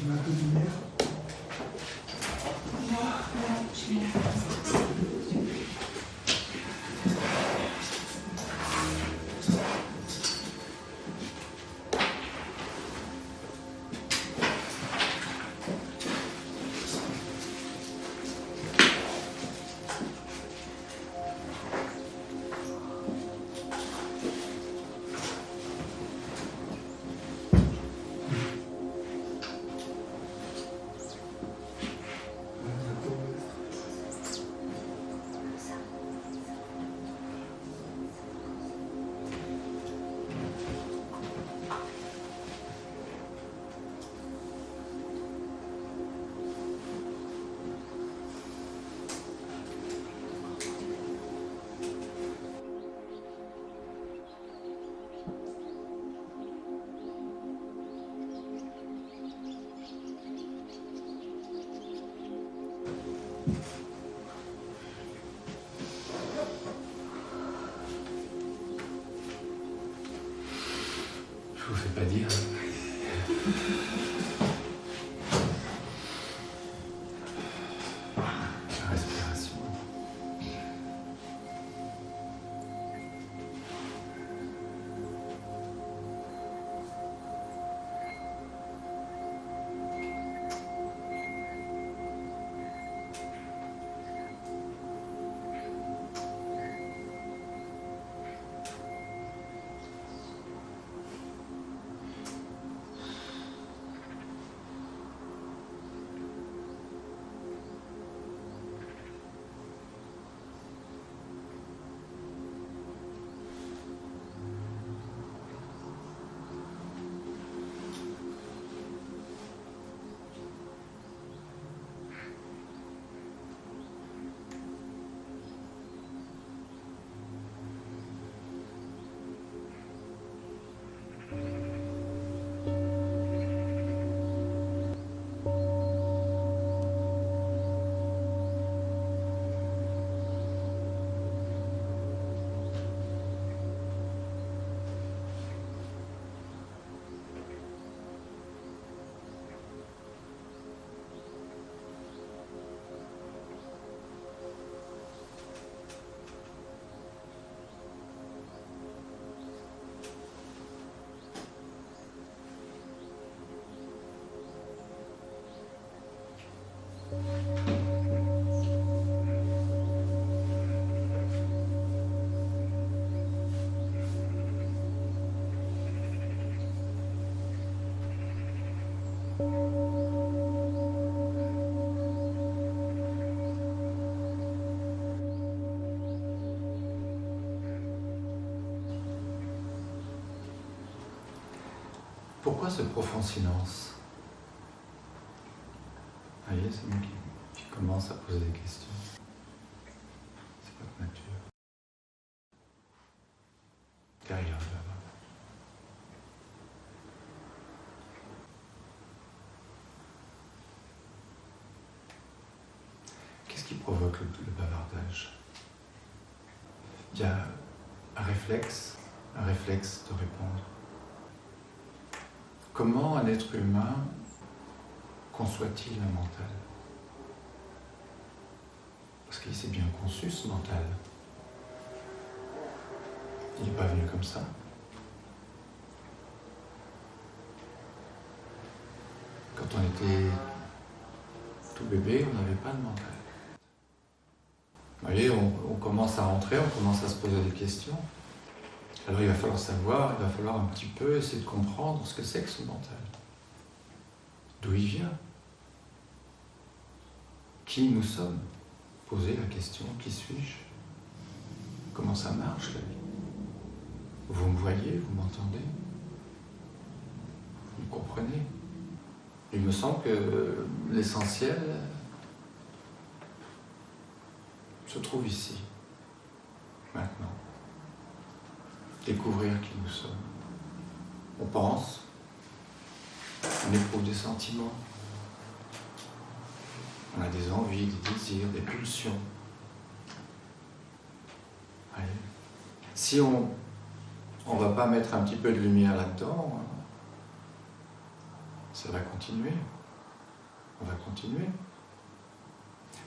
Tu mets un peu de lumière. Non, je mets la... Je vous fais pas dire. La respiration. Pourquoi ce profond silence? Vous voyez, c'est moi qui commence à poser des questions. C'est votre nature. Derrière là-bas. Qu'est-ce qui provoque le bavardage? Il y a un réflexe de répondre. Comment un être humain conçoit-il un mental? Parce qu'il s'est bien conçu ce mental. Il n'est pas venu comme ça. Quand on était tout bébé, on n'avait pas de mental. Vous voyez, on commence à rentrer, on commence à se poser des questions. Alors il va falloir savoir, il va falloir un petit peu essayer de comprendre ce que c'est que ce mental. D'où il vient? Qui nous sommes? Poser la question, qui suis-je? Comment ça marche la vie? Vous me voyez, vous m'entendez? Vous me comprenez? Il me semble que l'essentiel se trouve ici, maintenant. Découvrir qui nous sommes. On pense, on éprouve des sentiments, on a des envies, des désirs, des pulsions. Allez. Si on ne va pas mettre un petit peu de lumière là-dedans, ça va continuer. On va continuer.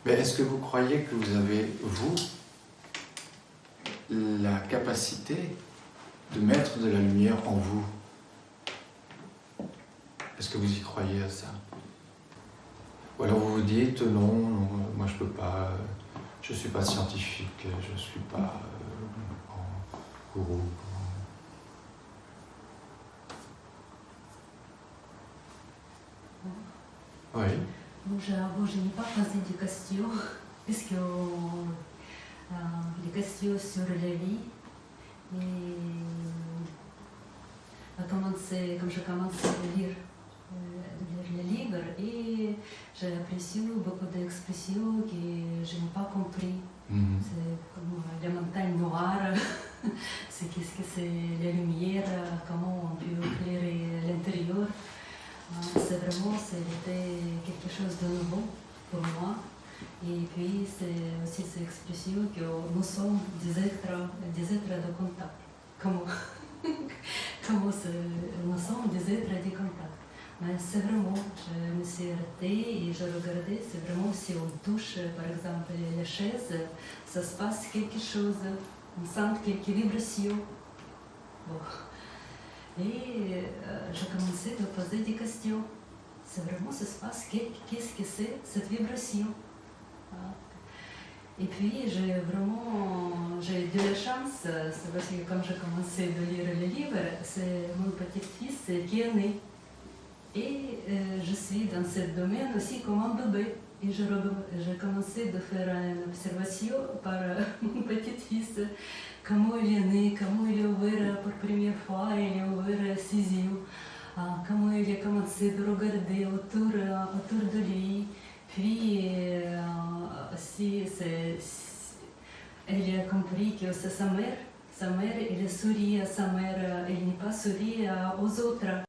Mais est-ce que vous croyez que vous avez, vous, la capacité de mettre de la lumière en vous? Est-ce que vous y croyez à ça? Ou alors vous vous dites non, moi je peux pas, je suis pas scientifique, je suis pas gourou. Oui. Bon, je n'ai pas posé de questions, puisque les questions sur la vie, et comme je commence à lire le livre, et j'ai apprécié beaucoup d'expressions que je n'ai pas compris. C'est comme la montagne noire, c'est qu'est-ce que c'est la lumière, comment on peut éclairer l'intérieur. C'est vraiment, c'était quelque chose de nouveau pour moi. Et puis, c'est aussi cette expression que nous sommes des êtres de contact. Comment nous sommes des êtres de contact. Mais c'est vraiment, je me suis arrêtée et je regardais, c'est vraiment si on touche, par exemple, la chaise, ça se passe quelque chose, on sent quelques vibrations. Bon. Et j'ai commencé à poser des questions. C'est vraiment, ça se passe, qu'est-ce que c'est cette vibration? Et puis, j'ai eu de la chance, c'est parce que comme j'ai commencé à lire le livre, c'est mon petit-fils qui est né. Et je suis dans ce domaine aussi comme un bébé. Et j'ai commencé à faire une observation par mon petit-fils. Comment il est né, comment il a ouvert pour la première fois, il a ouvert ses yeux, comment il a commencé à regarder autour de lui. Puis, aussi, il a compris que c'est sa mère. Sa mère, il sourit à sa mère, il n'est pas souri aux autres.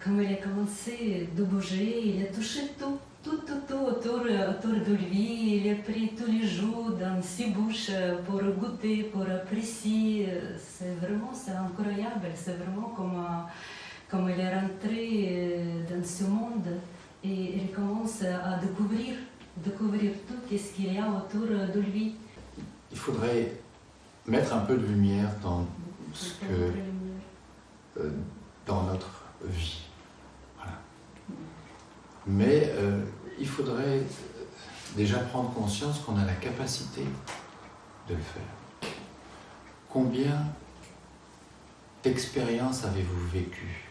Comme il a commencé à bouger, il a touché tout autour de lui. Il a pris tous les jours dans ses bouches pour goûter, pour apprécier. C'est vraiment, c'est incroyable. C'est vraiment comme il est rentré dans ce monde et il commence à découvrir tout ce qu'il y a autour de lui. Il faudrait mettre un peu de lumière dans dans notre vie. Voilà. Mais il faudrait déjà prendre conscience qu'on a la capacité de le faire. Combien d'expériences avez-vous vécues?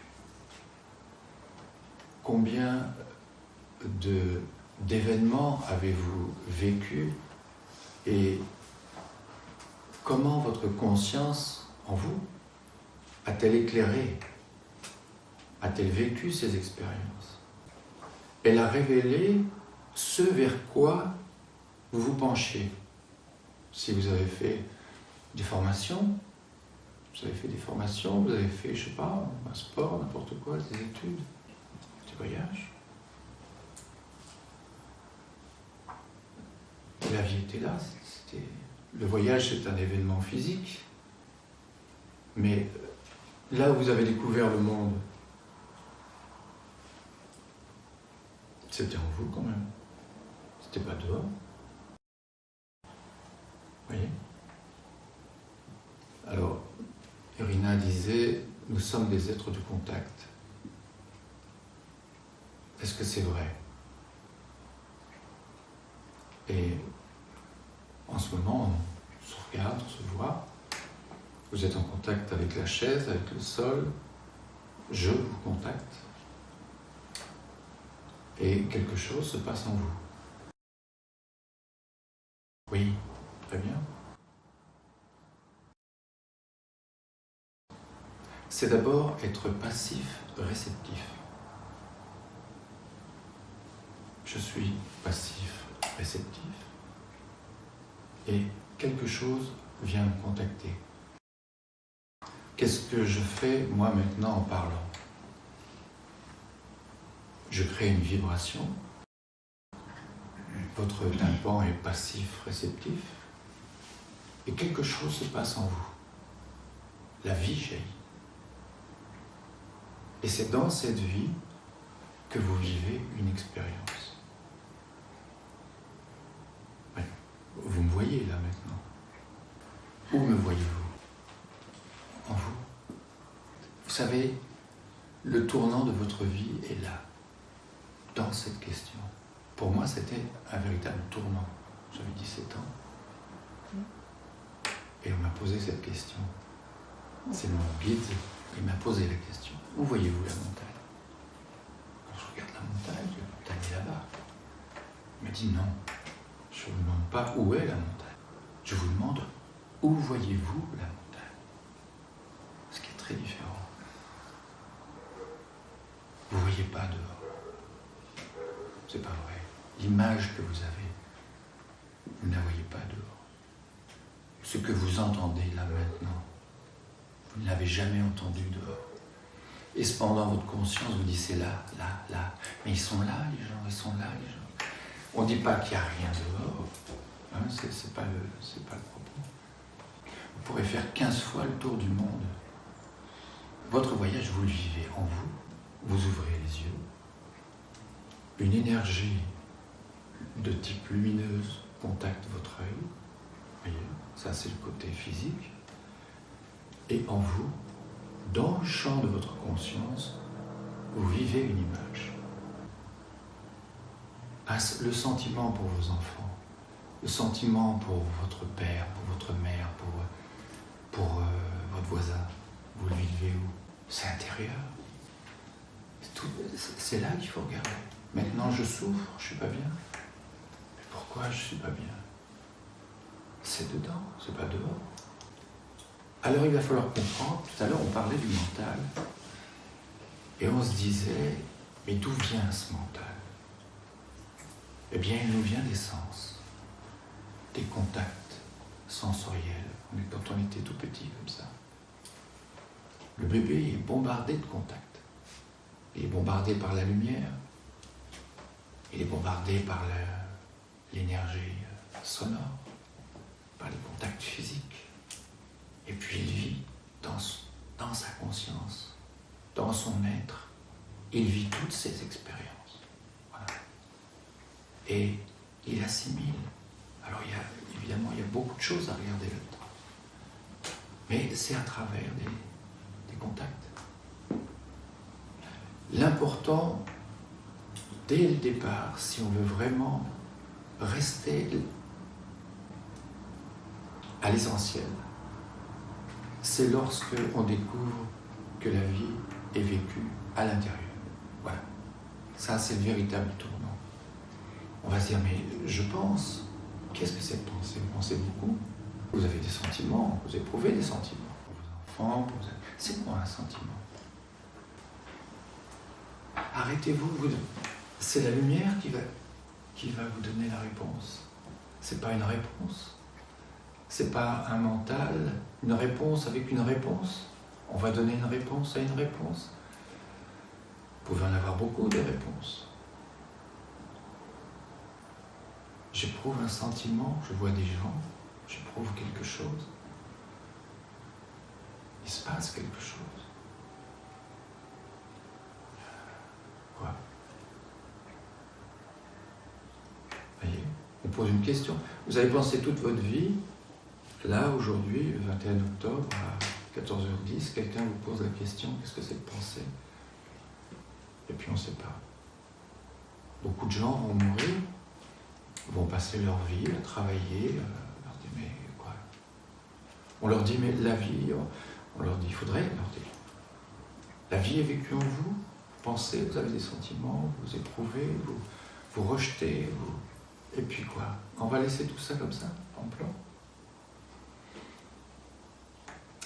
Combien d'événements avez-vous vécu? Et comment votre conscience en vous a-t-elle éclairé? A-t-elle vécu ces expériences? Elle a révélé ce vers quoi vous vous penchez. Si vous avez fait des formations, vous avez fait, je sais pas, un sport, n'importe quoi, des études, des voyages. Et la vie était là. Le voyage, c'est un événement physique. Mais là où vous avez découvert le monde, c'était en vous quand même. C'était pas dehors. Vous voyez? Alors, Irina disait, nous sommes des êtres du contact. Est-ce que c'est vrai? Et en ce moment, on se regarde, on se voit. Vous êtes en contact avec la chaise, avec le sol. Je vous contacte. Et quelque chose se passe en vous. Oui, très bien. C'est d'abord être passif, réceptif. Je suis passif, réceptif. Et quelque chose vient me contacter. Qu'est-ce que je fais, moi, maintenant, en parlant? Je crée une vibration. Votre tympan est passif, réceptif. Et quelque chose se passe en vous. La vie jaillit. Et c'est dans cette vie que vous vivez une expérience. voyez là maintenant? Où me voyez-vous? En vous. Vous savez, le tournant de votre vie est là, dans cette question. Pour moi, c'était un véritable tournant. J'avais 17 ans. Et on m'a posé cette question. C'est mon guide qui m'a posé la question. Où voyez-vous la montagne? Quand je regarde la montagne est là-bas. Il m'a dit non, je ne vous demande pas où est la montagne. Je vous demande où voyez-vous la montagne? Ce qui est très différent. Vous ne voyez pas dehors. C'est pas vrai. L'image que vous avez, vous ne la voyez pas dehors. Ce que vous entendez là maintenant, vous ne l'avez jamais entendu dehors. Et cependant, votre conscience vous dit c'est là, là, là. Mais ils sont là, les gens, ils sont là, les gens. On ne dit pas qu'il n'y a rien dehors. Hein, c'est pas le propos. Vous pourrez faire 15 fois le tour du monde. Votre voyage, vous le vivez en vous. Vous ouvrez les yeux. Une énergie de type lumineuse contacte votre œil. Voyez, ça c'est le côté physique. Et en vous, dans le champ de votre conscience, vous vivez une image. Le sentiment pour vos enfants, le sentiment pour votre père, pour votre mère, pour votre voisin, vous le vivez où? C'est intérieur. C'est là qu'il faut regarder. Maintenant je souffre, je ne suis pas bien. Mais pourquoi je ne suis pas bien? C'est dedans, c'est pas dehors. Alors il va falloir comprendre, tout à l'heure on parlait du mental, et on se disait, mais d'où vient ce mental? Eh bien il nous vient des sens, des contacts sensoriels, quand on était tout petit comme ça. Le bébé est bombardé de contacts. Il est bombardé par la lumière, il est bombardé par l'énergie sonore, par les contacts physiques. Et puis il vit dans sa conscience, dans son être. Il vit toutes ses expériences. Voilà. Et il assimile. Alors évidemment, il y a beaucoup de choses à regarder là-dedans. Mais c'est à travers des contacts. L'important, dès le départ, si on veut vraiment rester à l'essentiel, c'est lorsque on découvre que la vie est vécue à l'intérieur. Voilà. Ça, c'est le véritable tournant. On va se dire, mais je pense. Qu'est-ce que c'est de penser? Vous pensez beaucoup. Vous avez des sentiments, vous éprouvez des sentiments. Pour vos enfants, c'est quoi un sentiment? Arrêtez-vous, c'est la lumière qui va vous donner la réponse. C'est pas une réponse. C'est pas un mental, une réponse avec une réponse. On va donner une réponse à une réponse. Vous pouvez en avoir beaucoup de réponses. J'éprouve un sentiment, je vois des gens, j'éprouve quelque chose. Il se passe quelque chose. Quoi? Voyez, on pose une question. Vous avez pensé toute votre vie. Là, aujourd'hui, le 21 octobre, à 14h10, quelqu'un vous pose la question, qu'est-ce que c'est de penser? Et puis on ne sait pas. Beaucoup de gens vont mourir, vont passer leur vie à travailler, leur dit, mais quoi? On leur dit, mais la vie, on leur dit, il faudrait leur dire. La vie est vécue en vous, vous pensez, vous avez des sentiments, vous éprouvez, vous rejetez, et puis quoi? On va laisser tout ça comme ça, en plan?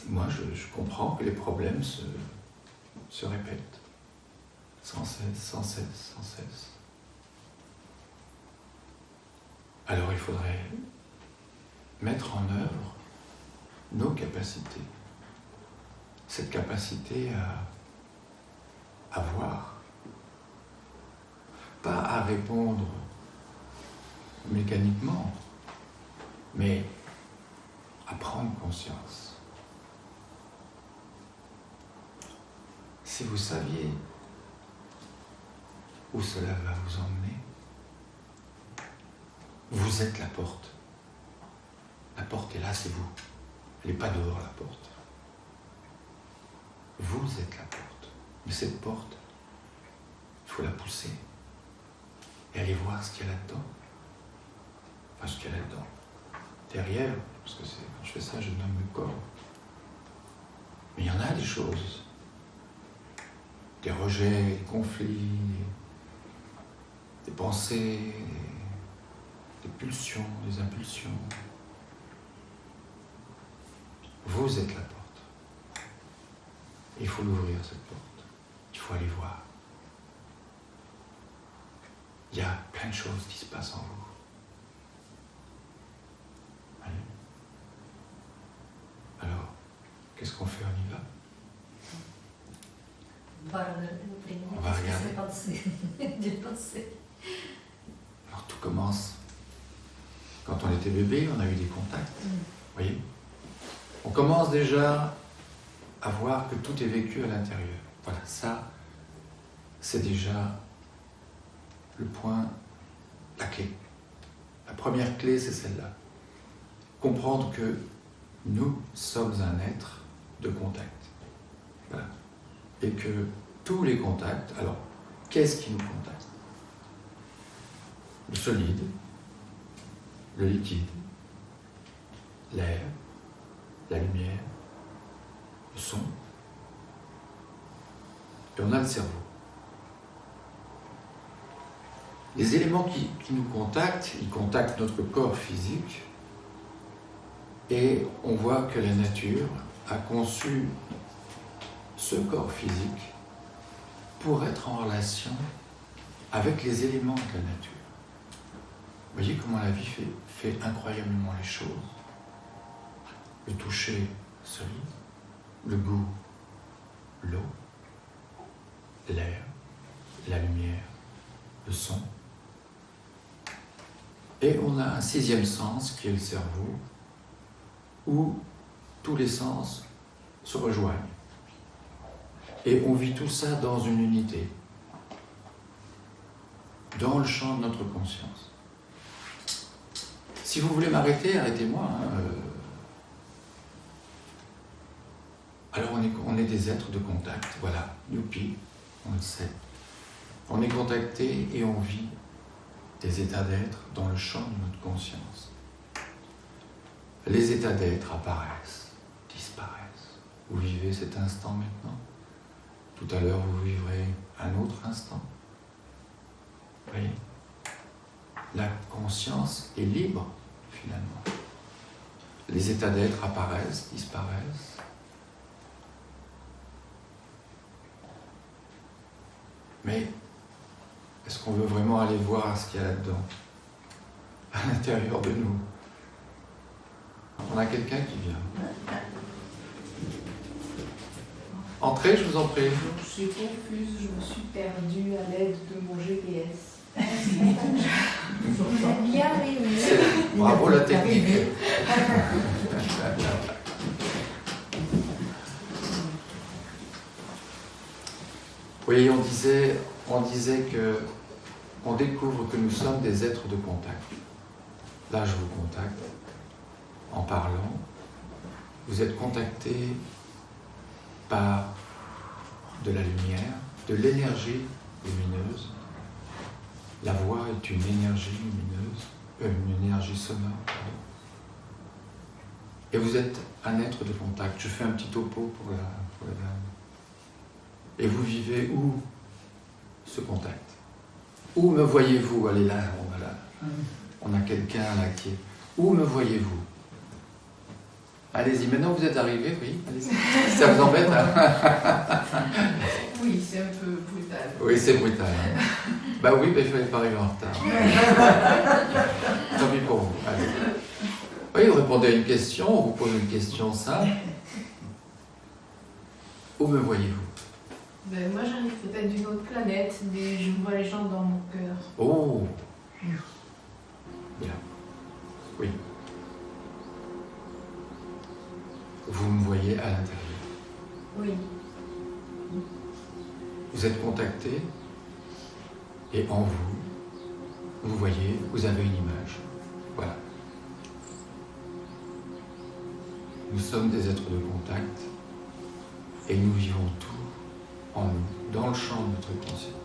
Moi, je comprends que les problèmes se répètent, sans cesse, sans cesse, sans cesse. Alors il faudrait mettre en œuvre nos capacités, cette capacité à voir, pas à répondre mécaniquement, mais à prendre conscience. Si vous saviez où cela va vous emmener, vous êtes la porte. La porte est là, c'est vous. Elle n'est pas dehors, la porte. Vous êtes la porte. Mais cette porte, il faut la pousser. Et aller voir ce qu'il y a là-dedans. Enfin, ce qu'il y a là-dedans. Derrière, parce que quand je fais ça, je nomme le corps. Mais il y en a des choses. Des rejets, des conflits, des pensées, des pulsions, des impulsions. Vous êtes la porte. Et il faut l'ouvrir, cette porte. Il faut aller voir. Il y a plein de choses qui se passent en vous. Allez. Alors, qu'est-ce qu'on fait? On y va? On va regarder. Alors tout commence. Quand on était bébé, on a eu des contacts. Vous voyez? On commence déjà à voir que tout est vécu à l'intérieur. Voilà, ça, c'est déjà le point, la clé. La première clé, c'est celle-là. Comprendre que nous sommes un être de contact. Voilà. Et que tous les contacts, alors, qu'est-ce qui nous contacte? Le solide, le liquide, l'air, la lumière, le son, et on a le cerveau. Les éléments qui nous contactent, ils contactent notre corps physique, et on voit que la nature a conçu ce corps physique pour être en relation avec les éléments de la nature. Vous voyez comment la vie fait incroyablement les choses. Le toucher solide, le goût, l'eau, l'air, la lumière, le son. Et on a un sixième sens qui est le cerveau, où tous les sens se rejoignent. Et on vit tout ça dans une unité, dans le champ de notre conscience. Si vous voulez m'arrêter, arrêtez-moi. Alors on est des êtres de contact, voilà, youpi, on le sait. On est contacté et on vit des états d'être dans le champ de notre conscience. Les états d'être apparaissent, disparaissent. Vous vivez cet instant maintenant. Tout à l'heure, vous vivrez un autre instant. Vous voyez ? La conscience est libre, finalement. Les états d'être apparaissent, disparaissent. Mais est-ce qu'on veut vraiment aller voir ce qu'il y a là-dedans, à l'intérieur de nous? On a quelqu'un qui vient. Entrez, je vous en prie. Je suis confuse, je me suis perdue à l'aide de mon GPS. Vous êtes bien arrivé. Bravo la technique. Oui, on disait que on découvre que nous sommes des êtres de contact. Là, je vous contacte en parlant. Vous êtes contacté par de la lumière, de l'énergie lumineuse. La voix est une énergie lumineuse, une énergie sonore, pardon. Et vous êtes un être de contact. Je fais un petit topo pour la dame. Et vous vivez où ce contact? Où me voyez-vous? Allez là, voilà. On a quelqu'un là qui est... Où me voyez-vous? Allez-y, maintenant vous êtes arrivé, oui, allez-y. Ça vous embête, hein? Oui, c'est un peu brutal. Oui, c'est brutal. Hein. Bah oui, mais il fallait pas arriver en retard. Tant pis pour vous, allez. Oui, vous répondez à une question, on vous pose une question simple. Où me voyez-vous? Ben, moi j'arrive peut-être d'une autre planète, mais je vois les gens dans mon cœur. Oh! Bien. Oui. Vous me voyez à l'intérieur. Oui. Vous êtes contacté et en vous, vous voyez, vous avez une image. Voilà. Nous sommes des êtres de contact et nous vivons tout en nous, dans le champ de notre conscience.